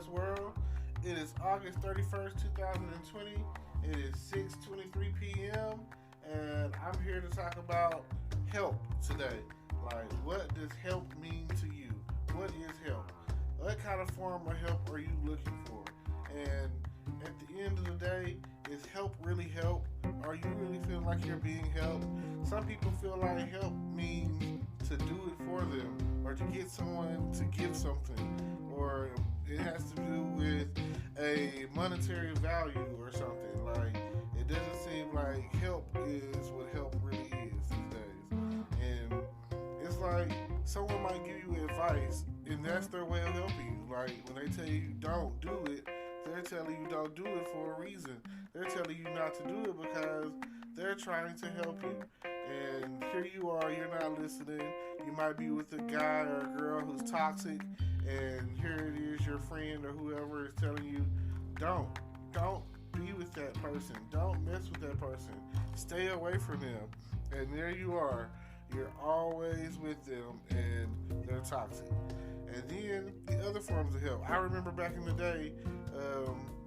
podcast world. It is August 31st, 2020. It is 6:23 p.m. and I'm here to talk about help today. Like, what does help mean to you? What is help? What kind of form of help are you looking for? And at the end of the day, is help really help? Are you really feeling like you're being helped? Some people feel like help means to do it for them, or to get someone to give something, or it has to do with a monetary value or something. Like, it doesn't seem like help is what help really is these days. And it's like someone might give you advice, and that's their way of helping you. Like, when they tell you don't do it, they're telling you don't do it for a reason. They're telling you not to do it because they're trying to help you. And here you are, you're not listening. You might be with a guy or a girl who's toxic, and here it is, your friend or whoever is telling you, don't be with that person. Don't mess with that person. Stay away from them. And there you are. You're always with them, and they're toxic. And then the other forms of help. I remember back in the day,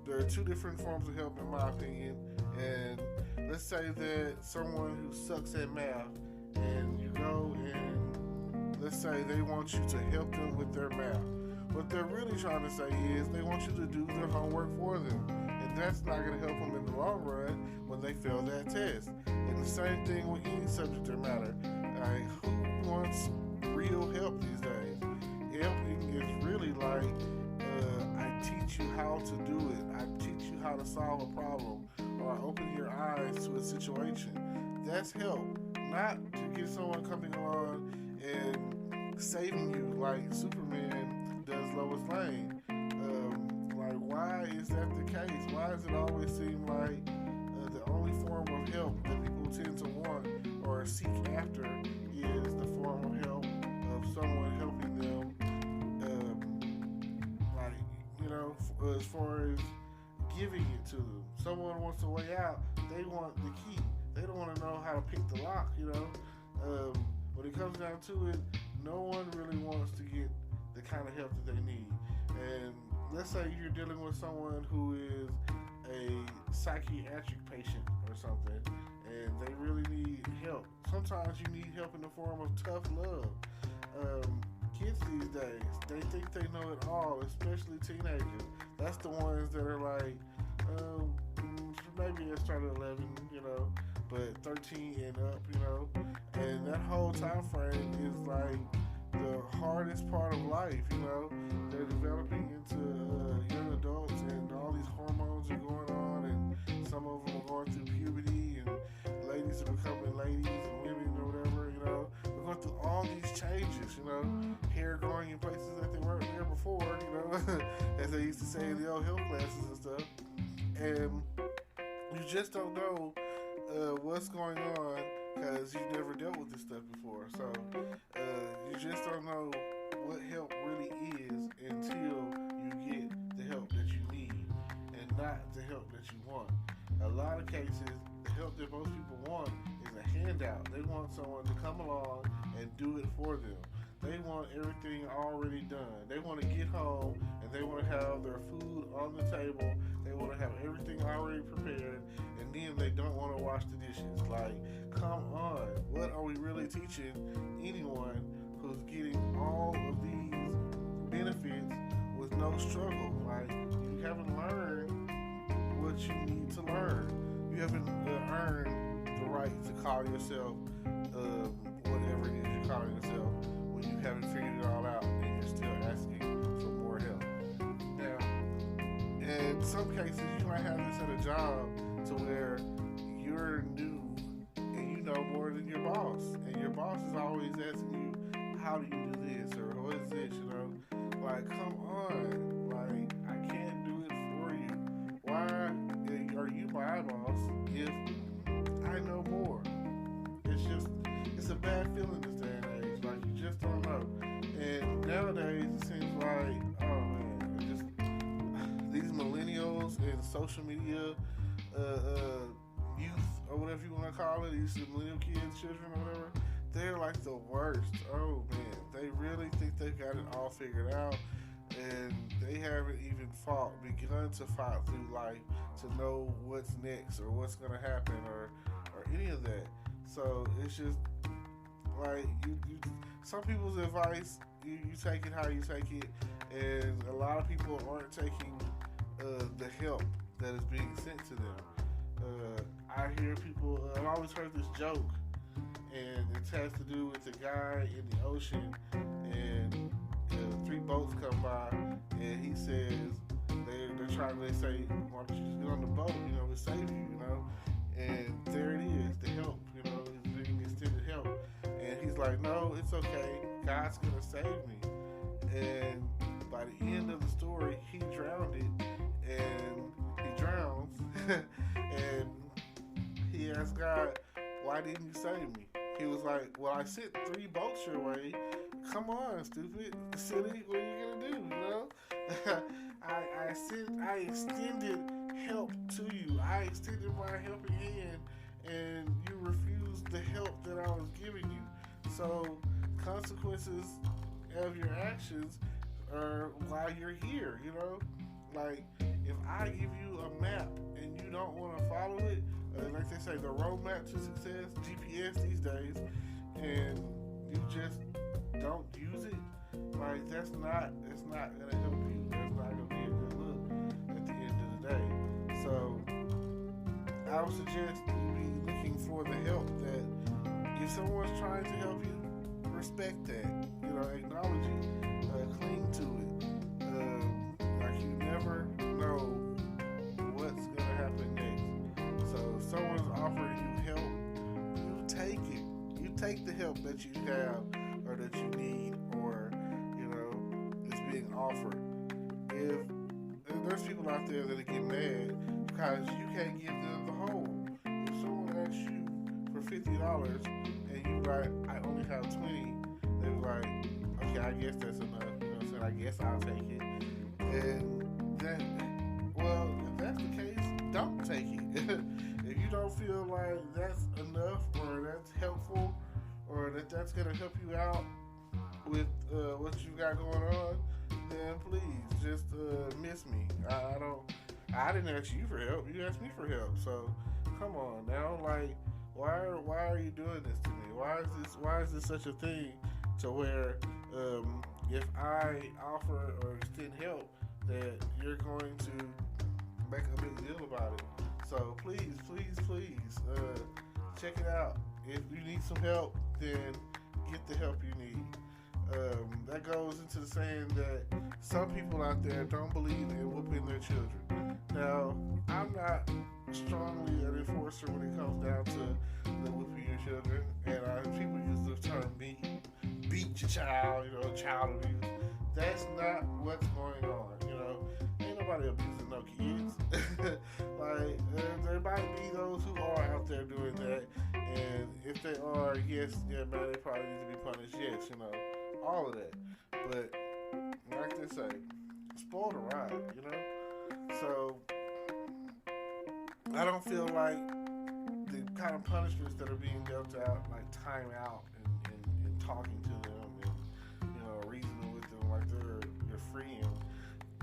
there are two different forms of help in my opinion. And let's say that someone who sucks at math, and you go and let's say they want you to help them with their math. What they're really trying to say is they want you to do their homework for them. And that's not going to help them in the long run when they fail that test. And the same thing with any subject or matter. Like, who wants real help these days? Helping is really like, I teach you how to do it. I teach you how to solve a problem. Or I open your eyes to a situation. That's help. Not to get someone coming along and saving you like Superman does Lois Lane. Like, why is that the case? Why does it always seem like the only form of help that people tend to want or seek after is the form of help of someone helping them, as far as giving it to them. Someone wants a way out, they want the key. They don't want to know how to pick the lock, When it comes down to it, no one really wants to get the kind of help that they need. And let's say you're dealing with someone who is a psychiatric patient or something, and they really need help. Sometimes you need help in the form of tough love. Kids these days, they think they know it all, especially teenagers. That's the ones that are like, maybe they started 11, but 13 and up, and that whole time frame is like the hardest part of life, They're developing into young adults, and all these hormones are going on, and some of them are going through puberty, and ladies are becoming ladies and women or whatever, We're going through all these changes, hair growing in places that they weren't there before, as they used to say in the old health classes and stuff. And you just don't know what's going on because you've never dealt with this stuff before. So you just don't know what help really is until you get the help that you need and not the help that you want. A lot of cases, the help that most people want is a handout. They want someone to come along and do it for them. They want everything already done. They want to get home and they want to have their food on the table. They want to have everything already prepared, and then they don't want to wash the dishes. Like, come on. What are we really teaching anyone who's getting all of these benefits with no struggle? Like, you haven't learned what you need to learn. You haven't earned the right to call yourself whatever it is you're calling yourself when you haven't figured it all out and you're still asking for more help. Now, in some cases, you might have this at a job to where you're new and you know more than your boss, and your boss is always asking you, how do you do this, or what is this, Like, come on. Like, I can't do it for you. Why are you my boss if I know more? It's a bad feeling this day and age. Like, you just don't know. And nowadays, it seems like, oh man, these millennials and social media youth, or whatever you want to call it, these millennial kids, children, or whatever, they're like the worst. Oh man, they really think they've got it all figured out. and they haven't even begun to fight through life to know what's next or what's gonna happen or any of that. So it's just like you some people's advice, you take it how you take it, and a lot of people aren't taking the help that is being sent to them. I hear people. I've always heard this joke, and it has to do with the guy in the ocean, and three boats come by, and he says they're trying. They say, "Why don't you just get on the boat? You know, it save you. You know." And there it is, the help. You know, it's being extended help, and he's like, "No, it's okay. God's gonna save me." And by the end of the story, he drowned it, and he drowns, and he asked God, "Why didn't you save me?" He was like, "Well, I sent three boats your way. Come on, stupid, silly. What are you gonna do? You know, I extended help to you. I extended my helping hand, and you refused the help that I was giving you. So consequences of your actions are why you're here. You know, like if I give you a map and you don't want to follow it." Like they say, the roadmap to success, GPS these days, and you just don't use it. Like it's not gonna help you. That's not gonna be a good look at the end of the day. So I would suggest you be looking for the help. That if someone's trying to help you, respect that. You know, acknowledge it, cling to it. Like you never know what's gonna happen next. So if someone's offering you help, you take it. You take the help that you have or that you need, or you know, it's being offered. If there's people out there that get mad because you can't give them the whole. If someone asks you for $50 and you like, I only have 20, they're like, okay, I guess that's enough. You know what I'm saying? I guess I'll take it. And then, well, if that's the case, don't take it. If you don't feel like that's enough or that's helpful or that's going to help you out with what you got going on, then please just miss me. I didn't ask you for help. You asked me for help. So come on now. Like, why are you doing this to me? Why is this such a thing to where if I offer or extend help that you're going to make a big deal about it? So please, check it out. If you need some help, then get the help you need. That goes into the saying that some people out there don't believe in whooping their children. Now, I'm not strongly an enforcer when it comes down to the whooping your children, and people use the term beat your child, you know, child abuse. That's not what's going on, you know. Ain't nobody abusing no kids. Like, there might be those who are out there doing that, and if they are, yes, yeah, man, they probably need to be punished, yes, you know, all of that. But, like they say, spoil the ride, you know? So, I don't feel like the kind of punishments that are being dealt out, like time out and talking to them and, you know, reasoning with them like they're free. And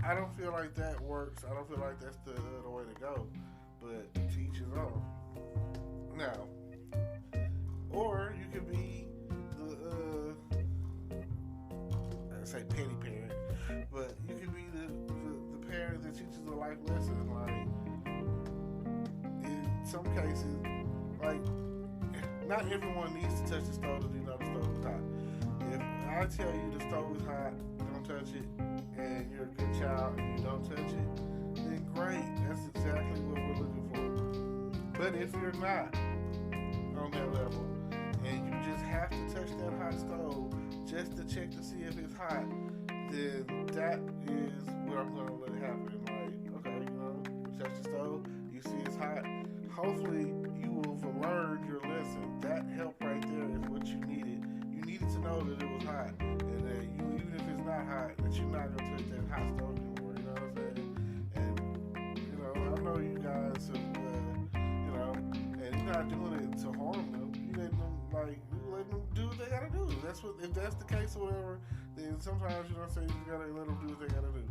I don't feel like that works. I don't feel like that's the way to go. But to each his own. Now, or you could be the I say petty parent, but you could be the parent that teaches a life lesson. Like in some cases, like not everyone needs to touch the stove to know the stove is hot. If I tell you the stove is hot, don't touch it, and you're a good child and you don't touch it, then great. That's exactly what we're looking for. But if you're not on that level and you just have to touch that hot stove just to check to see if it's hot, then that is what I'm going to let happen. Like, okay, you know, you touch the stove, you see it's hot. Hopefully you will have learned your lesson. That help right there is what you needed. You needed to know that it was hot, and that you, even if it's not hot, that you're not going to touch that hot stove anymore. You know what I'm saying? And you know, I know you guys have, you know, and you're not doing it to harm them. You letting them do what they gotta do. if that's the case or whatever, then sometimes you know what I'm saying, you gotta let them do what they gotta do.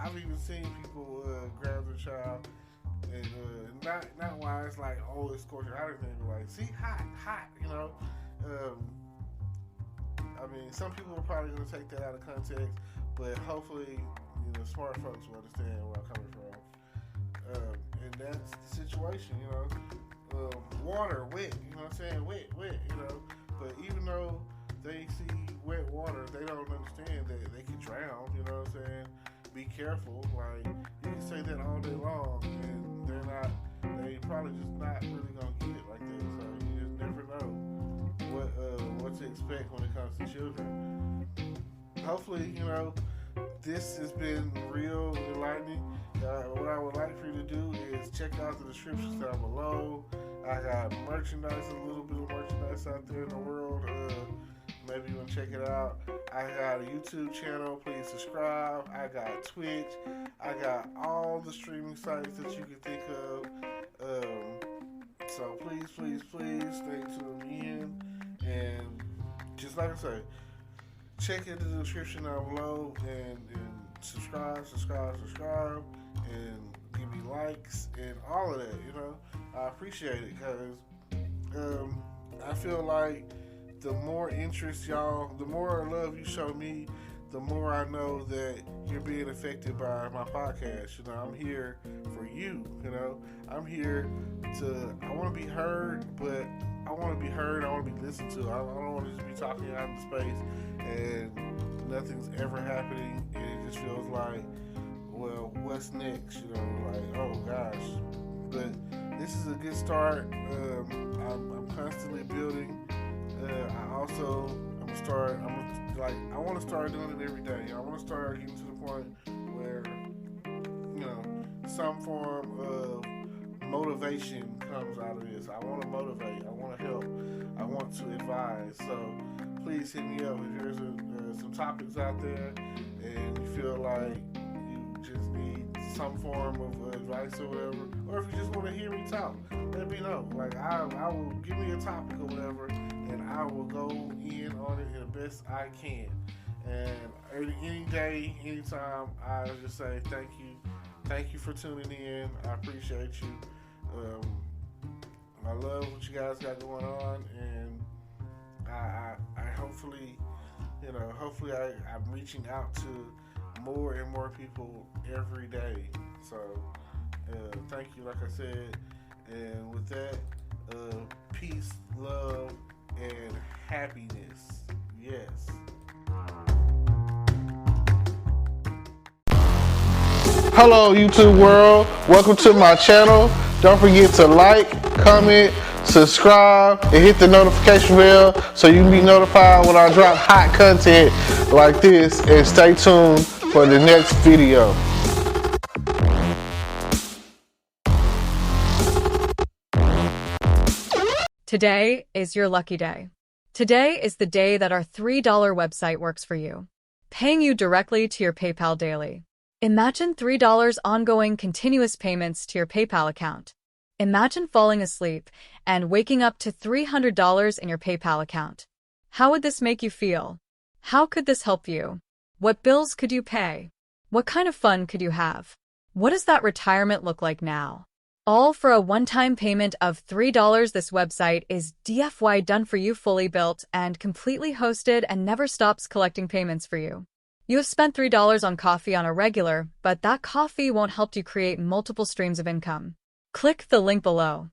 I've even seen people grab their child and not why it's like, oh, it's scorching hot or anything, but like, see, hot, you know. I mean, some people are probably gonna take that out of context, but hopefully, you know, smart folks will understand where I'm coming from. And that's the situation, you know. Water, wet, you know what I'm saying? Wet, you know. But even though they see wet water, they don't understand that they can drown, you know what I'm saying? Be careful. Like, you can say that all day long, and they probably just not really gonna get it like that. So you just never know what to expect when it comes to children. Hopefully, you know, this has been real enlightening. What I would like for you to do is check out the descriptions down below. I got merchandise, a little bit of merchandise out there in the world. Maybe you want to check it out. I got a YouTube channel. Please subscribe. I got Twitch. I got all the streaming sites that you can think of. So please stay tuned in. And just like I say, check into the description down below and subscribe, and give me likes and all of that, you know. I appreciate it because I feel like the more interest y'all, the more love you show me, the more I know that you're being affected by my podcast. You know, I'm here for you, you know. I'm here I want to be heard, but I want to be heard, I want to be listened to. I don't want to just be talking out in space and nothing's ever happening, and it just feels like, well, what's next? You know, like, oh gosh. But this is a good start. I'm constantly building. I want to start doing it every day. I want to start getting to the point where, you know, some form of motivation comes out of this. I want to motivate. I want to help. I want to advise. So please hit me up if there's some topics out there and you feel like you just need some form of advice or whatever, or if you just want to hear me talk, let me know. Like, I will give me a topic or whatever, and I will go in on it in the best I can. And any day, anytime, I just say thank you for tuning in. I appreciate you. I love what you guys got going on, and I hopefully, you know, I'm reaching out to more and more people every day. So thank you, like I said. And with that, peace, love, and happiness. Yes. Hello, YouTube world. Welcome to my channel. Don't forget to like, comment, subscribe, and hit the notification bell so you can be notified when I drop hot content like this. And stay tuned for the next video. Today is your lucky day. Today is the day that our $3 website works for you, paying you directly to your PayPal daily. Imagine $3 ongoing continuous payments to your PayPal account. Imagine falling asleep and waking up to $300 in your PayPal account. How would this make you feel? How could this help you? What bills could you pay? What kind of fun could you have? What does that retirement look like now? All for a one-time payment of $3. This website is DFY done for you, fully built and completely hosted, and never stops collecting payments for you. You have spent $3 on coffee on a regular, but that coffee won't help you create multiple streams of income. Click the link below.